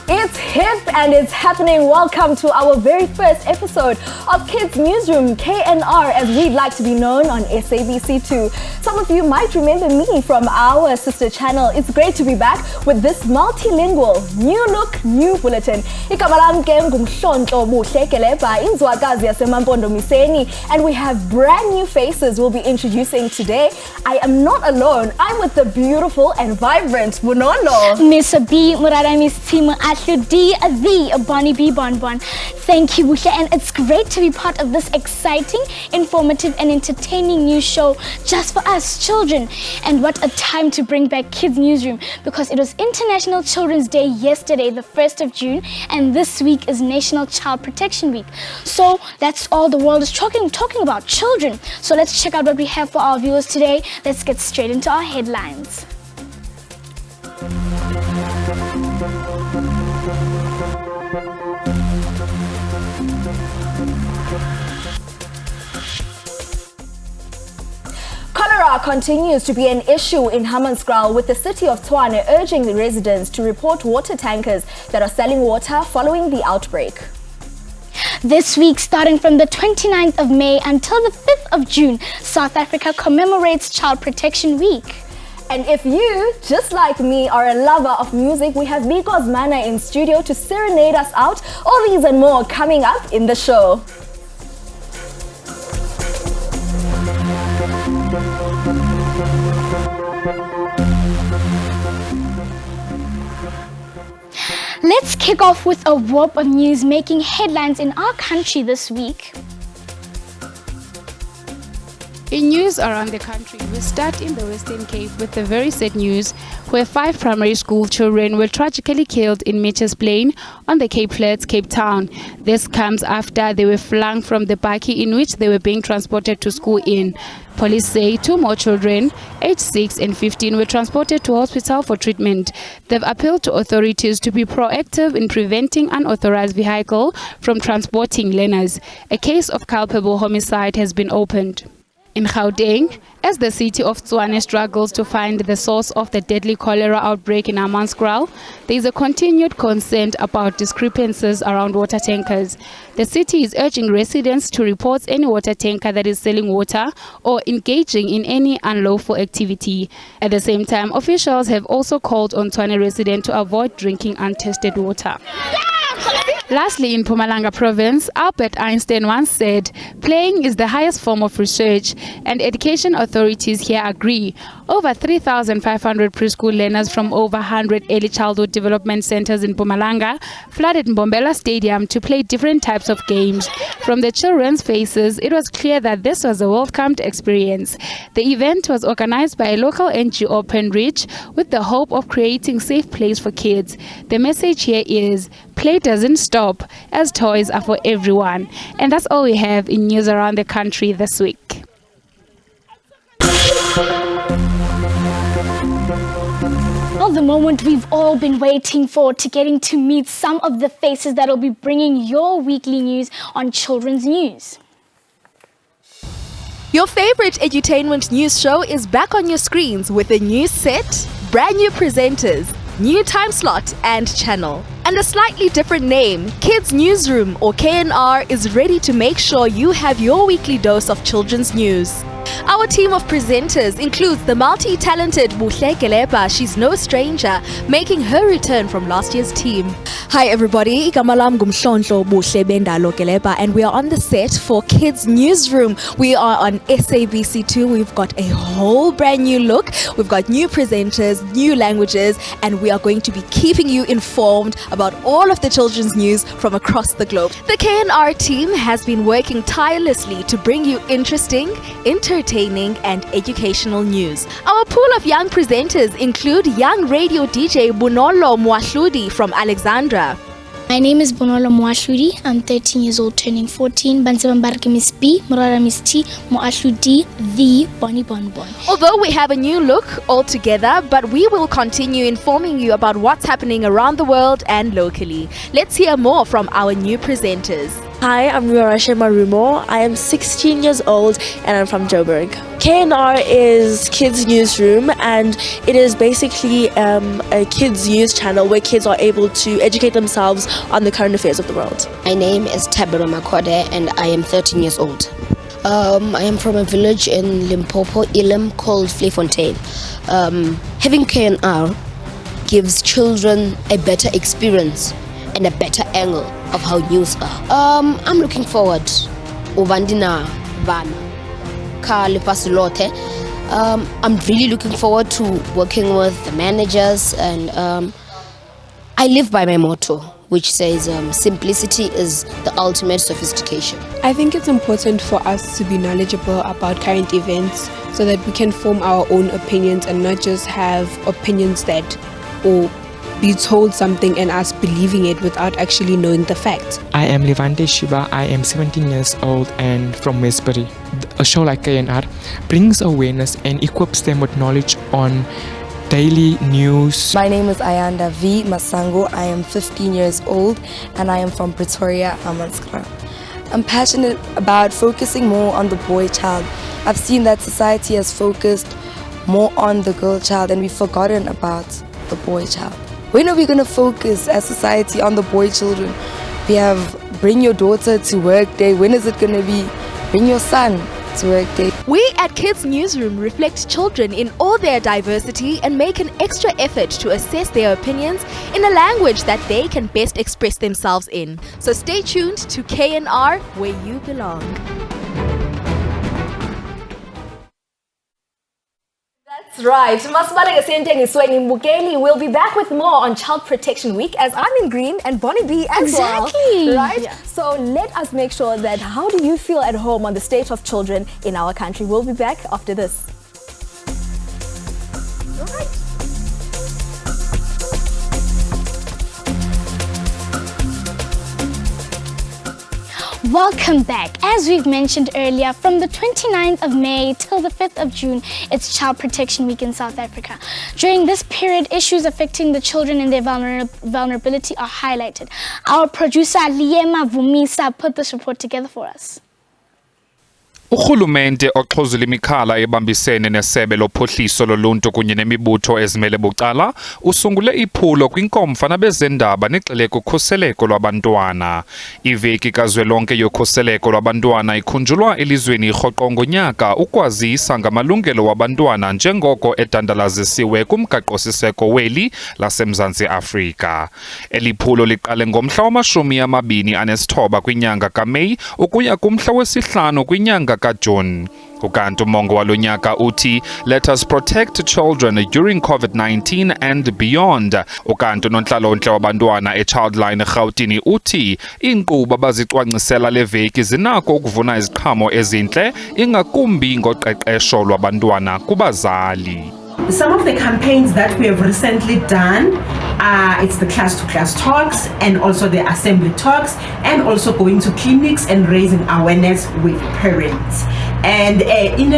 It's hip and it's happening. Welcome to our very first episode of Kids Newsroom, KNR, as we'd like to be known on SABC2. Some of you might remember me from our sister channel. It's great to be back with this multilingual, new look, new bulletin. Igama lami ke ngumhlonto Buhle Keleba, inzwakazi yaseMampondomiseni, and we have brand new faces we'll be introducing today. I am not alone. I'm with the beautiful and vibrant Bunolo. Miss B, Murara Miss Tima Ashu D, the Bonnie B Bonbon. Thank you, Buhle, and it's great to be part of this exciting, informative, and entertaining news show just for us children. And what a time to bring back Kids Newsroom, because it was International Children's Day yesterday, the 1st of June, and this week is National Child Protection Week. So that's all the world is talking about, children. So let's check out what we have for our viewers today. Let's get straight into our headlines. Cholera continues to be an issue in Hammanskraal, with the city of Tshwane urging the residents to report water tankers that are selling water following the outbreak. This week, starting from the 29th of May until the 5th of June, South Africa commemorates Child Protection Week. And if you, just like me, are a lover of music, we have Biko's Mana in studio to serenade us out. All these and more coming up in the show. Let's kick off with a whoop of news making headlines in our country this week. In news around the country, we start in the Western Cape with the very sad news where 5 primary school children were tragically killed in Mitchell's Plain on the Cape Flats, Cape Town. This comes after they were flung from the bakkie in which they were being transported to school in. Police say 2 more children, aged 6 and 15, were transported to hospital for treatment. They've appealed to authorities to be proactive in preventing unauthorized vehicle from transporting learners. A case of culpable homicide has been opened. In Gauteng, as the city of Tshwane struggles to find the source of the deadly cholera outbreak in Hammanskraal, there is a continued concern about discrepancies around water tankers. The city is urging residents to report any water tanker that is selling water or engaging in any unlawful activity. At the same time, officials have also called on Tshwane residents to avoid drinking untested water. Lastly, in Mpumalanga province, Albert Einstein once said, "Playing is the highest form of research," and education authorities here agree. Over 3,500 preschool learners from over 100 early childhood development centers in Mpumalanga flooded Mbombela Stadium to play different types of games. From the children's faces, it was clear that this was a welcomed experience. The event was organized by a local NGO, Open Reach, with the hope of creating a safe place for kids. The message here is, play doesn't stop, as toys are for everyone. And that's all we have in news around the country this week. Well, the moment we've all been waiting for, to getting to meet some of the faces that will be bringing your weekly news on Children's News. Your favorite edutainment news show is back on your screens with a new set, brand new presenters, new time slot and channel, and a slightly different name. Kids Newsroom, or KNR, is ready to make sure you have your weekly dose of children's news. Our team of presenters includes the multi-talented Buhle Keleba. She's no stranger, making her return from last year's team. Hi everybody, igama lami ngumhlonto Buhle Bendalo Keleba, and we are on the set for Kids Newsroom. We are on SABC2. We've got a whole brand new look. We've got new presenters, new languages, and we are going to be keeping you informed about all of the children's news from across the globe. The KNR team has been working tirelessly to bring you interesting, entertaining and educational news. Our pool of young presenters include young radio DJ Bunolo Mwashludi from Alexandra. My name is Bonolo Mwashudi. I'm 13 years old, turning 14. Bansabambarke Miss B, Murara Miss T, Mwashudi, the Bonnie Bonbon. Although we have a new look altogether, but we will continue informing you about what's happening around the world and locally. Let's hear more from our new presenters. Hi, I'm Riorashe Marumo. I am 16 years old and I'm from Joburg. KNR is Kids Newsroom, and it is basically a kids news channel where kids are able to educate themselves on the current affairs of the world. My name is Tabero Makode and I am 13 years old. I am from a village in Limpopo, Elim, called Vleefontein. Having KNR gives children a better experience and a better angle of how news are. I'm looking forward. Ubandina Van Kali Pasilote. I'm really looking forward to working with the managers, and I live by my motto, which says simplicity is the ultimate sophistication. I think it's important for us to be knowledgeable about current events so that we can form our own opinions and not just have opinions that or be told something and us believing it without actually knowing the facts. I am Levante Shiva. I am 17 years old and from Westbury. A show like KNR brings awareness and equips them with knowledge on daily news. My name is Ayanda V. Masango. I am 15 years old and I am from Pretoria, Hammanskraal. I'm passionate about focusing more on the boy child. I've seen that society has focused more on the girl child and we've forgotten about the boy child. When are we going to focus as society on the boy children? We have Bring Your Daughter to Work Day. When is it going to be Bring Your Son to Work Day? We at Kids Newsroom reflect children in all their diversity and make an extra effort to assess their opinions in a language that they can best express themselves in. So stay tuned to KNR, where you belong. That's right. Masibale Gesente Ngisweni Mbukeli will be back with more on Child Protection Week, as I'm in green and Bonnie B as well. Exactly. Right? Yeah. So let us make sure that how do you feel at home on the state of children in our country? We'll be back after this. All right. Welcome back. As we've mentioned earlier, from the 29th of May till the 5th of June, it's Child Protection Week in South Africa. During this period, issues affecting the children and their vulnerability are highlighted. Our producer, Liema Vumisa, put this report together for us. Urhulumente oxhuzula imikhala ebambisene nesebe lophuhliso loluntu kunye nemibutho ezimele bucala usungule iphulo kwinkomfa nabezendaba negxileko ukhuseleko lwabantwana. Iveki kazwelonke yokhuseleko lwabantwana ikhunjulwa elizweni rhoqo ngonyaka ukwazisa ngamalungelo wabantwana njengoko edandalazisiwe kumgaqo-siseko weli laseMzantsi Afrika. Eliphulo liqale ngomhla wama-29 kwinyanga kaMeyi ukuya kumhla wesi-5 kwinyanga kaJune. Ukanti umongo walo nyaka uthi let us protect children during COVID-19 and beyond. Ukanti nontlalontle wabantwana eChildline eRhawutini uthi iinkqubo abazicwangcisela leveki zinako ukuvuna iziqhamo ezintle ingakumbi ngoqeqesho lwabantwana kubazali. Some of the campaigns that we have recently done, it's the class-to-class talks and also the assembly talks, and also going to clinics and raising awareness with parents. And in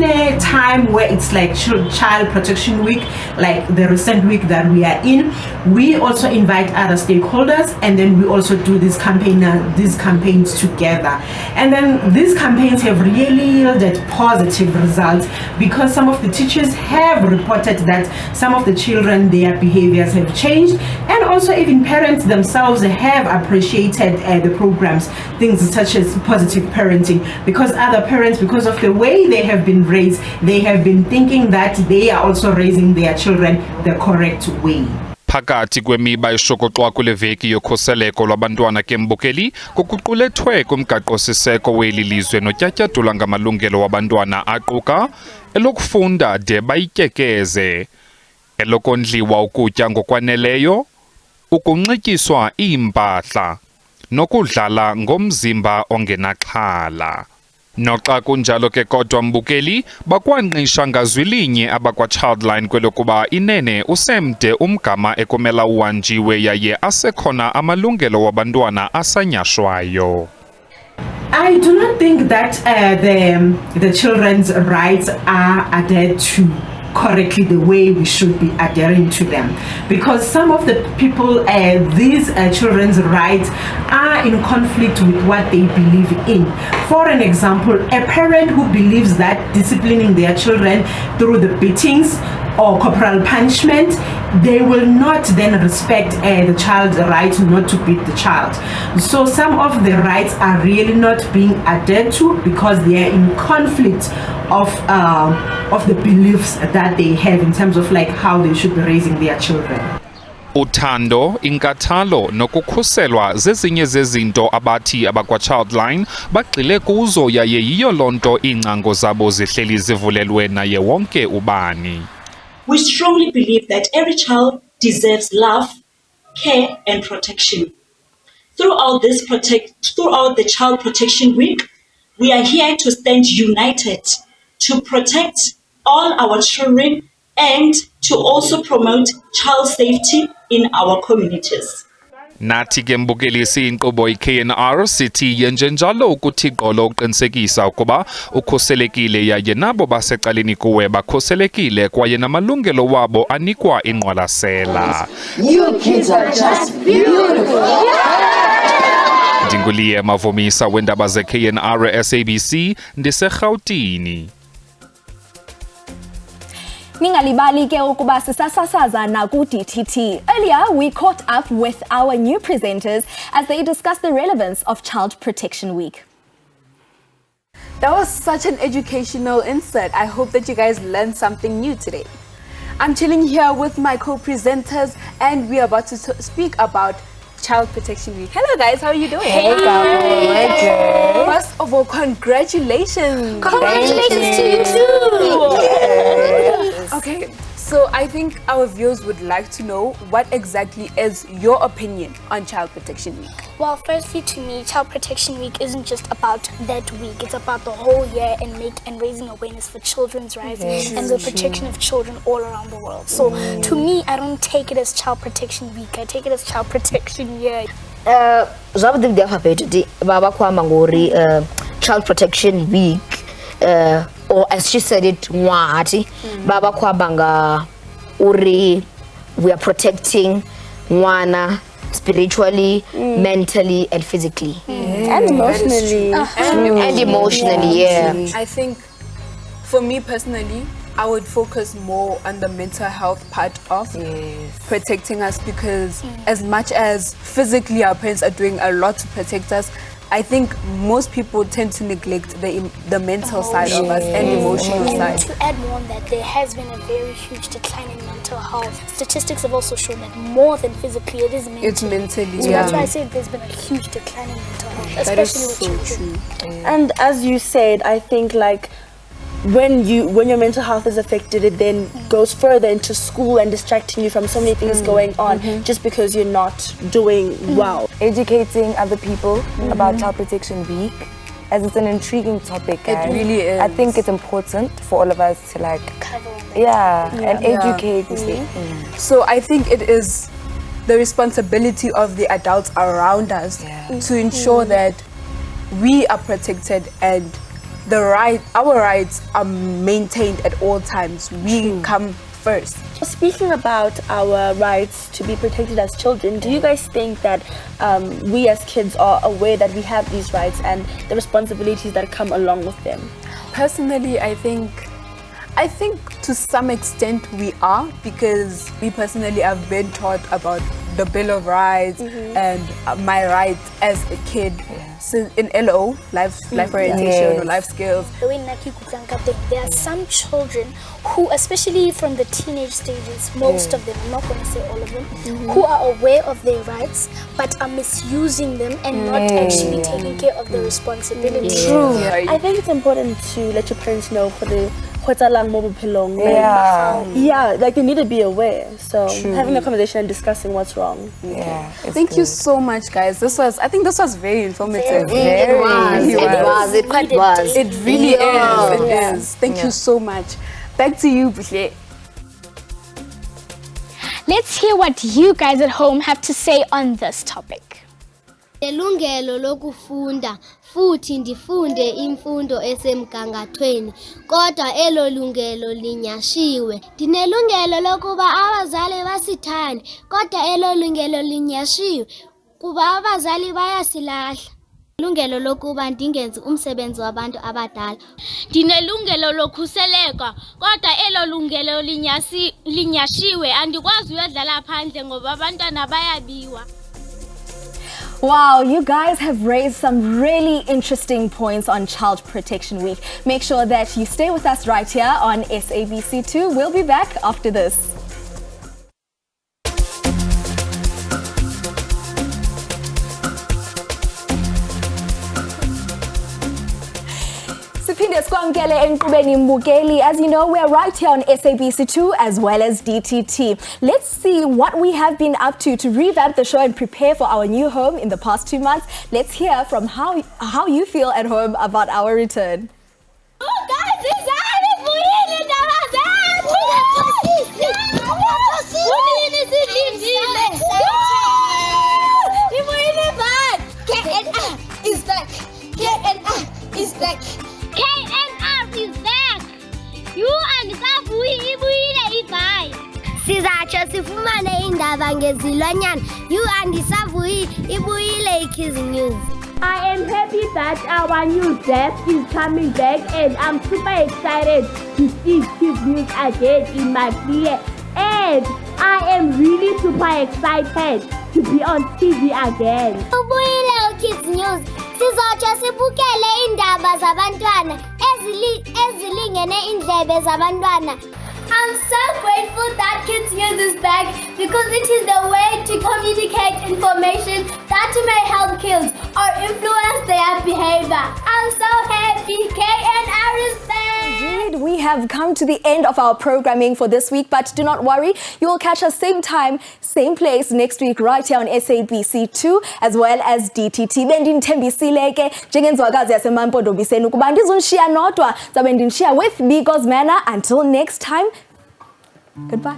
a time where it's like Child Protection Week, like the recent week that we are in, we also invite other stakeholders, and then we also do these campaigns together. And then these campaigns have really yielded positive results because some of the teachers have reported that some of the children, their behaviors have changed, and also even parents themselves have appreciated the programs, things such as positive parenting, because other parents, because of the way they have been raised, they have been thinking that they are also raising their children the correct way. Phakathi kwemiba eshokoxwa kule veki yokhuseleko lwabantwana keMbukeli kuququlethwe kumgaqo-siseko weli lizwe notyatyadula ngamalungelo wabantwana aquka elokufunda de bayityekeze, elokondliwa ukutya ngokwaneleyo, ukunxityiswa iimpahla nokudlala ngomzimba ongenaxhala. Noxa kunjalo ke kodwa Mbukeli bakwanqisha ngazwilinye abakwa-Childline kwelokuba inene usemde umgama ekumela uhanjiwe yaye asekhona amalungelo wabantwana asanyashwayo. I do not think that the children's rights are adhered to correctly the way we should be adhering to them, because some of the people, these children's rights are are in conflict with what they believe in. For an example, a parent who believes that disciplining their children through the beatings or corporal punishment, they will not then respect the child's right not to beat the child. So some of the rights are really not being adhered to because they are in conflict of the beliefs that they have in terms of like how they should be raising their children. Uthando, inkathalo nokukhuselwa zezinye zezinto abathi abakwa Childline bagxile kuzo yaye yiyo lonto iingcango zabo zihleli zivulelwe naye wonke ubani. We strongly believe that every child deserves love, care and protection. Throughout the Child Protection Week, we are here to stand united to protect all our children and to also promote child safety in our communities. Nathi ke mbukelisi inkqubo i-KNR sithi yenjenjalo ukuthi gqolo uqinisekisa ukuba ukhuselekile yaye nabo basecaleni kuwe bakhuselekile kwaye namalungelo wabo anikwa ingqwalasela. You kids are just beautiful. Ndinguliye Mavomisa wendaba ze-KNR SABC ndiseRhawutini. Ningalibali ke ukuba sisasasaza na ku-DTT. Earlier, we caught up with our new presenters as they discussed the relevance of Child Protection Week. That was such an educational insight. I hope that you guys learned something new today. I'm chilling here with my co-presenters and we are about to speak about Child Protection Week. Hello guys, how are you doing? Hey. First of all, congratulations. Congratulations to you too. Okay, so I think our viewers would like to know what exactly is your opinion on Child Protection Week. Well, firstly, to me, Child Protection Week isn't just about that week. It's about the whole year and raising awareness for children's rights and the protection of children all around the world. So, to me, I don't take it as Child Protection Week. I take it as Child Protection Year. Child Protection Week, or as she said it, Baba Kwabanga Uri, we are protecting Wana spiritually, mentally, and physically. And emotionally. And emotionally, yeah. I think for me personally, I would focus more on the mental health part of protecting us because as much as physically our parents are doing a lot to protect us, I think most people tend to neglect the mental side of us and emotional side. To add more on that, there has been a very huge decline in mental health. Statistics have also shown that more than physically, it is mentally. It's mentally, so that's why I say there's been a huge decline in mental health, especially with children. True. And as you said, I think like when your mental health is affected, it then goes further into school and distracting you from so many things going on just because you're not doing well. Educating other people about Child Protection Week, as it's an intriguing topic. It really is. I think it's important for all of us to like Cover and educate. So I think it is the responsibility of the adults around us to ensure that we are protected and our rights are maintained at all times. We come first. Speaking about our rights to be protected as children, do you guys think that we as kids are aware that we have these rights and the responsibilities that come along with them? Personally, I think to some extent we are, because we personally have been taught about the Bill of Rights and my rights as a kid. So in LO, life orientation or life skills. There are some children who, especially from the teenage stages, most of them, I'm not going to say all of them, who are aware of their rights but are misusing them and not actually taking care of the responsibility. True. I think it's important to let your parents know for the like they need to be aware. So having a conversation and discussing what's wrong. Thank you so much, guys. I think this was very informative. It really is. Thank you so much. Back to you, Bushle. Let's hear what you guys at home have to say on this topic. Elungelo lokufunda futhi ndifunde imfundo esemgangathweni kodwa elo lungelo linyashiwe. Ndinelungelo lokuba abazali basithande kodwa elo lungelo linyashiwe. kuba abazali bayasilahla. Ilungelo lokuba ndingenzi umsebenzi wabantu abadala. Ndinelungelo lokhuseleko, kodwa elo lungelo linyashiwe andikwazi uyodlala phandle ngoba abantwana bayabiwa. Wow, you guys have raised some really interesting points on Child Protection Week. Make sure that you stay with us right here on SABC2. We'll be back after this. As you know, we're right here on SABC2 as well as DTT. Let's see what we have been up to revamp the show and prepare for our new home in the past 2 months. Let's hear from how you feel at home about our return. KNR is back. KNR is back. KNR is back. You and Savuyi ibuyile ibai. Sizatsho sifumane indaba ngezilwanyana. You and Savuyi ibuyile iKids News. I am happy that our new desk is coming back and I'm super excited to see Kids News again in my clear. And I am really super excited to be on TV again. Ubuyile Kids News. Sizotsho sibukele indaba zabantwana ezilingene indlebe zabantwana. I'm so grateful that Kids News is back because it is the way to communicate information that may help kids or influence their behavior. I'm so happy KNR is back. Indeed, we have come to the end of our programming for this week, but do not worry, you will catch us same time, same place next week right here on SABC2 as well as DTT. Bendinithembisileke njengenzwakazi yaseMampondobiseni ukuba ndizonishiya nodwa, zabe ndinishiya with Bigos Manor. Until next time, goodbye.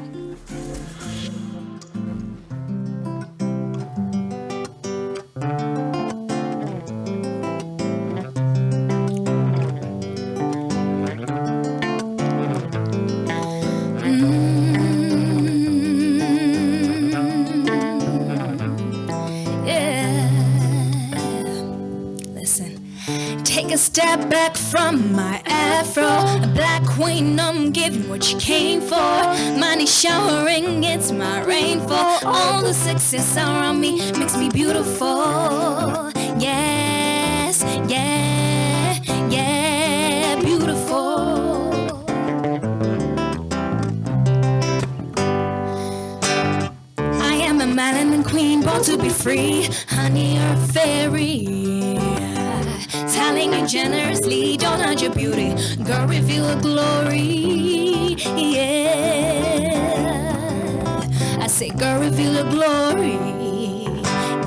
Take a step back from my afro. A black queen, I'm giving what you came for. Money showering, it's my rainfall. All the success around me makes me beautiful. Yes, yeah, yeah, beautiful. I am a melanin queen, born to be free. Honey, you're a fairy. Telling you generously, don't hide your beauty. Girl, reveal your glory. Yeah. I say, girl, reveal your glory.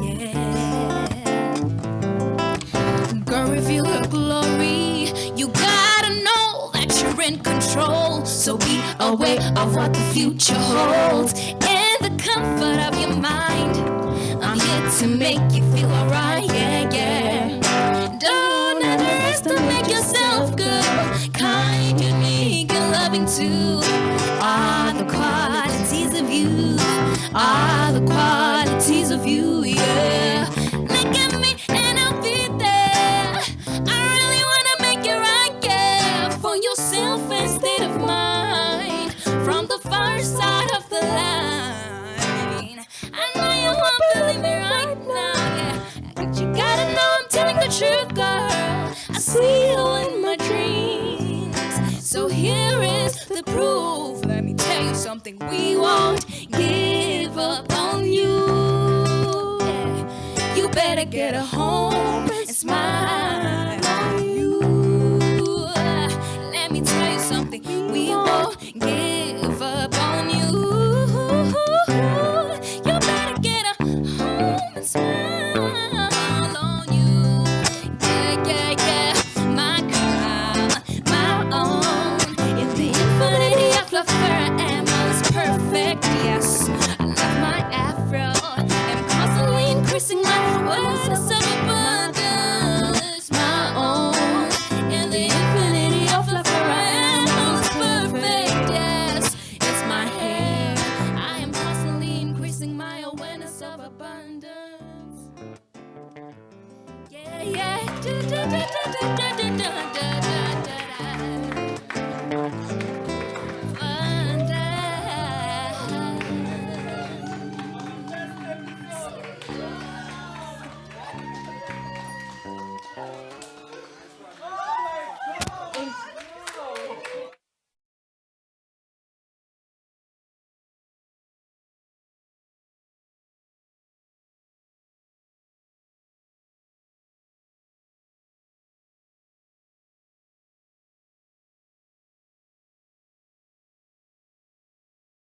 Yeah. Girl, reveal your glory. You gotta know that you're in control. So be aware of what the future holds. In the comfort of your mind, I'm here to make you feel alright. Yeah, yeah. Don't underestimate yourself, girl. Kind, unique, and loving too. Are the qualities of you. Are the qualities of you, yeah. Look at me and I'll be there. I really wanna make it right, yeah. For yourself and state of mind. From the far side of the line. I know you won't believe me right now, yeah. But you gotta know I'm telling the truth, girl. I see you in my dreams. So here is the proof. Let me tell you something we won't give.